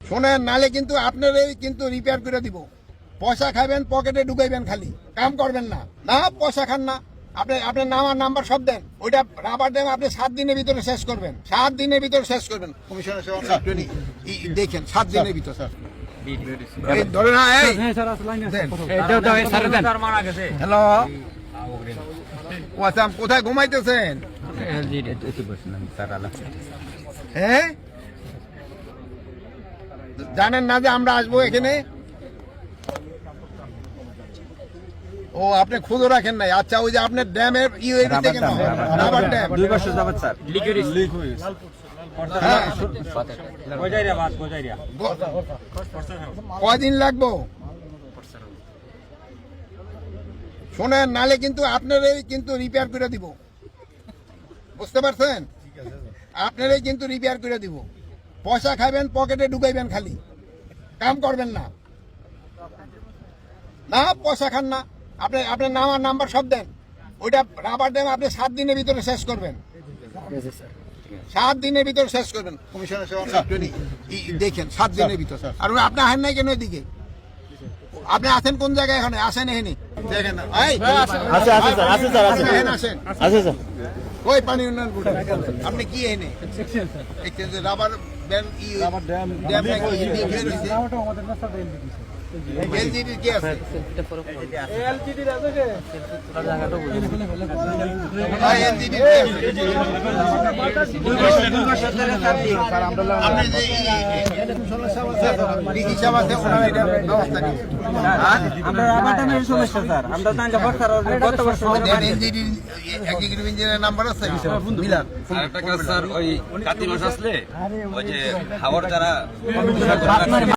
শোনেন, নালে কিন্তু আপনারই কিন্তু রিপেয়ার করে দিব। পয়সা খাবেন, পকেটে ঢুকাইবেন, খালি কাম করবেন না। না পয়সা খান না, আপনার নাম আর নাম্বার সব দেন। ওইটা রাবার ড্যাম আপনি 7 দিনের ভিতরে শেষ করবেন। 7 দিনের ভিতরে শেষ করবেন। কমিশনার সাহেব দেখেন 7 দিনের ভিতরে স্যার। ধরে না এই হ্যালো, ওয়াসাম কোথায় ঘুমাইতেছেন? হ্যাঁ, জানেন না যে আমরা আসবো এখানে? ও আপনি খুঁজো রাখেন নাই। আচ্ছা, ওই যে আপনার ড্যামের কেন রাবার ড্যাম 2 বছর যাবত স্যার লিক হইছে। কয়দিন লাগবো? শোনেন, নালে কিন্তু আপনারই কিন্তু রিপেয়ার করে দিব। বুঝতে পারছেন? আপনারই কিন্তু রিপেয়ার করে দিব। পয়সা খাবেন, পকেটে ঢুকাইবেন, খালি কাম করবেন না। না পয়সা খান না, আপনার নাম আর নাম্বার সব দেন। ওইটা রাবার ড্যাম আপনি 7 দিনের ভিতরে শেষ করবেন। 7 দিনের ভিতরে শেষ করবেন। কমিশনার সাহেব দেখেন 7 দিনের ভিতরে। আর আপনি আসেন নাই কেন এদিকে? আপনি আছেন কোন জায়গায়? এখানে আসেন, এখানে দেখেন। আসেন ওই পানি উন্নয়ন বোর্ড। আপনি কি এনে রাবার ড্যাম এলজিডি কি আছে? এলজিডি আছে যে এলজিডি আপনি যে ডিসি সাহেব আছে, ওনার এটা ব্যবস্থা নিন। আমরা রাবার ড্যামের সমস্যা স্যার, আমরা তাহলে গত বছর এলজিডি এক্সিকিউটিভ ইঞ্জিনিয়ারের নাম্বার আছে মিলার। আরেকটা কাজ স্যার, ওই কাতি মাস আসলে ওই যে হাওয়ার যারা